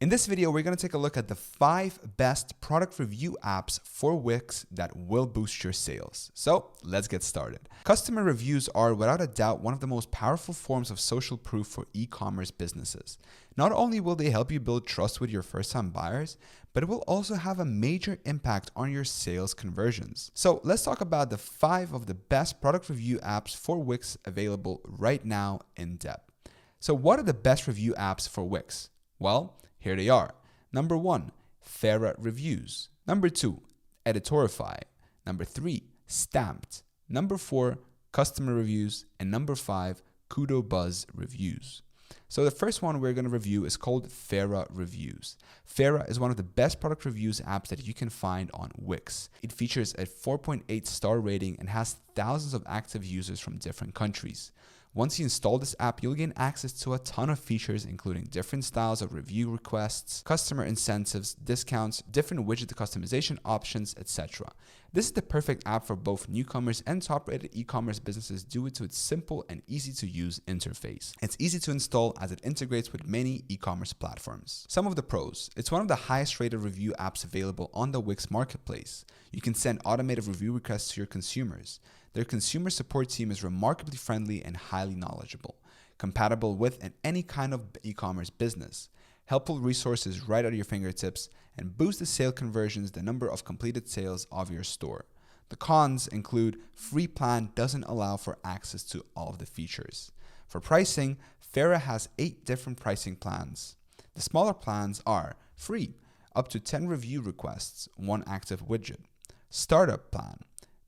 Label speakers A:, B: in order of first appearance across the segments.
A: In this video, we're going to take a look at the 5 best product review apps for Wix that will boost your sales. So let's get started. Customer reviews are without a doubt one of the most powerful forms of social proof for e-commerce businesses. Not only will they help you build trust with your first-time buyers, but it will also have a major impact on your sales conversions. So let's talk about the 5 of the best product review apps for Wix available right now in depth. So what are the best review apps for Wix? Well, here they are. Number 1, Thera Reviews. Number 2, Editorify. Number 3, Stamped. Number 4, Customer Reviews. And number 5, Kudo Buzz Reviews. So the first one we're going to review is called Thera Reviews. Thera is one of the best product reviews apps that you can find on Wix. It features a 4.8 star rating and has thousands of active users from different countries. Once you install this app, you'll gain access to a ton of features, including different styles of review requests, customer incentives, discounts, different widget customization options, etc. This is the perfect app for both newcomers and top-rated e-commerce businesses due to its simple and easy-to-use interface. It's easy to install as it integrates with many e-commerce platforms. Some of the pros: it's one of the highest-rated review apps available on the Wix marketplace. You can send automated review requests to your consumers. Their consumer support team is remarkably friendly and highly knowledgeable, compatible with any kind of e-commerce business. Helpful resources right at your fingertips, and boost the sale conversions, the number of completed sales of your store. The cons include free plan doesn't allow for access to all of the features. For pricing, Thera has 8 different pricing plans. The smaller plans are free, up to 10 review requests, 1 active widget. Startup plan,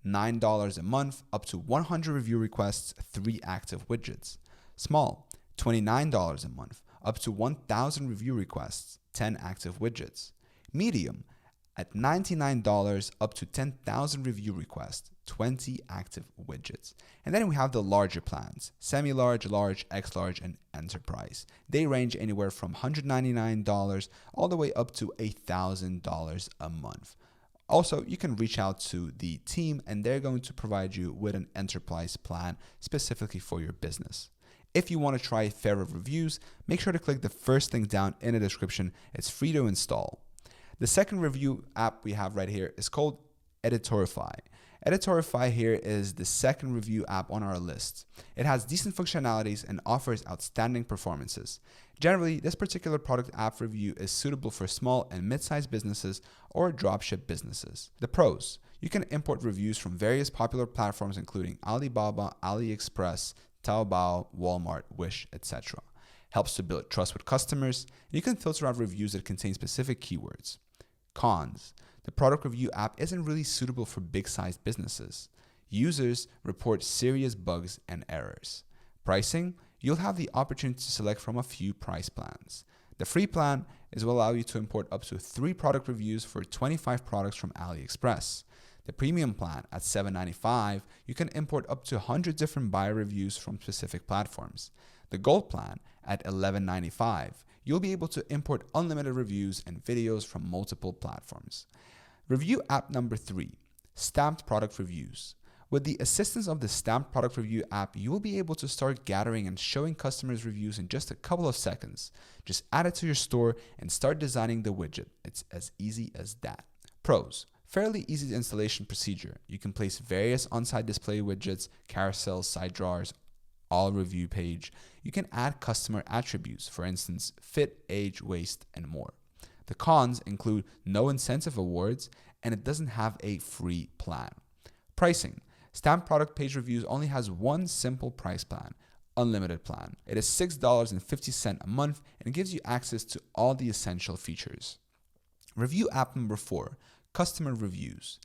A: $9 a month, up to 100 review requests, 3 active widgets. Small, $29 a month, up to 1,000 review requests, 10 active widgets. Medium, at $99, up to 10,000 review requests, 20 active widgets. And then we have the larger plans: semi-large, large, X-large, and enterprise. They range anywhere from $199 all the way up to $1,000 a month. Also, you can reach out to the team and they're going to provide you with an enterprise plan specifically for your business. If you want to try Thera Reviews, make sure to click the first link down in the description. It's free to install. The second review app we have right here is called Editorify. Editorify here is the second review app on our list. It has decent functionalities and offers outstanding performances. Generally, this particular product app review is suitable for small and mid-sized businesses or dropship businesses. The pros: you can import reviews from various popular platforms including Alibaba, AliExpress, Taobao, Walmart, Wish, etc. Helps to build trust with customers. You can filter out reviews that contain specific keywords. Cons: the product review app isn't really suitable for big-sized businesses. Users report serious bugs and errors. Pricing: you'll have the opportunity to select from a few price plans. The free plan will allow you to import up to 3 product reviews for 25 products from AliExpress. The premium plan at $7.95, you can import up to 100 different buyer reviews from specific platforms. The gold plan at $11.95, you'll be able to import unlimited reviews and videos from multiple platforms. Review app number 3, Stamped Product Reviews. With the assistance of the Stamped Product Review app, you will be able to start gathering and showing customers reviews in just a couple of seconds. Just add it to your store and start designing the widget. It's as easy as that. Pros: fairly easy installation procedure. You can place various on-site display widgets, carousels, side drawers, all review page. You can add customer attributes, for instance, fit, age, waist, and more. The cons include no incentive awards, and it doesn't have a free plan. Pricing: Stamped Product Page Reviews only has one simple price plan, unlimited plan. It is $6.50 a month and gives you access to all the essential features. Review app number 4, Customer Reviews.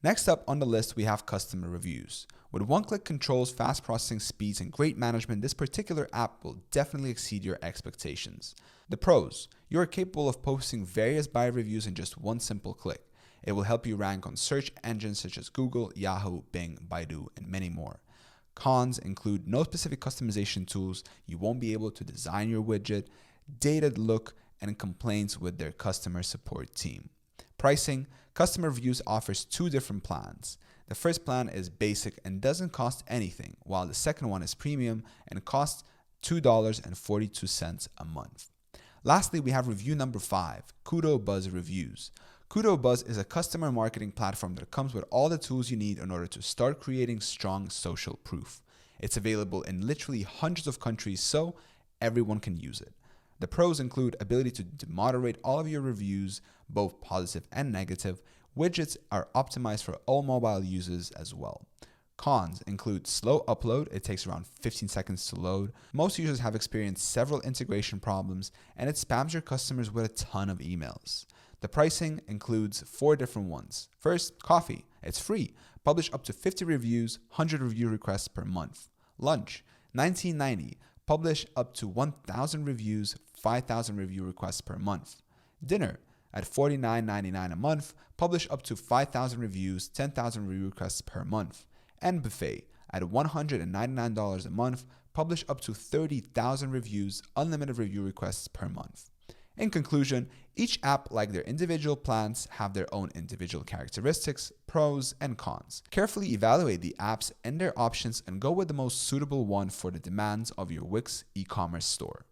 A: Next up on the list, we have Customer Reviews. With one-click controls, fast processing speeds, and great management, this particular app will definitely exceed your expectations. The pros: you are capable of posting various buyer reviews in just one simple click. It will help you rank on search engines such as Google, Yahoo, Bing, Baidu, and many more. Cons include no specific customization tools. You won't be able to design your widget, dated look, and complaints with their customer support team. Pricing: Customer Reviews offers 2 different plans. The first plan is basic and doesn't cost anything, while the second one is premium and costs $2.42 a month. Lastly, we have review number 5, Kudo Buzz Reviews. Kudo Buzz is a customer marketing platform that comes with all the tools you need in order to start creating strong social proof. It's available in literally hundreds of countries, so everyone can use it. The pros include ability to moderate all of your reviews, both positive and negative. Widgets are optimized for all mobile users as well. Cons include slow upload, it takes around 15 seconds to load. Most users have experienced several integration problems, and it spams your customers with a ton of emails. The pricing includes 4 different ones. First, coffee. It's free. Publish up to 50 reviews, 100 review requests per month. Lunch, $19.90. Publish up to 1,000 reviews, 5,000 review requests per month. Dinner, at $49.99 a month. Publish up to 5,000 reviews, 10,000 review requests per month. And buffet, at $199 a month. Publish up to 30,000 reviews, unlimited review requests per month. In conclusion, each app, like their individual plans, have their own individual characteristics, pros, and cons. Carefully evaluate the apps and their options and go with the most suitable one for the demands of your Wix e-commerce store.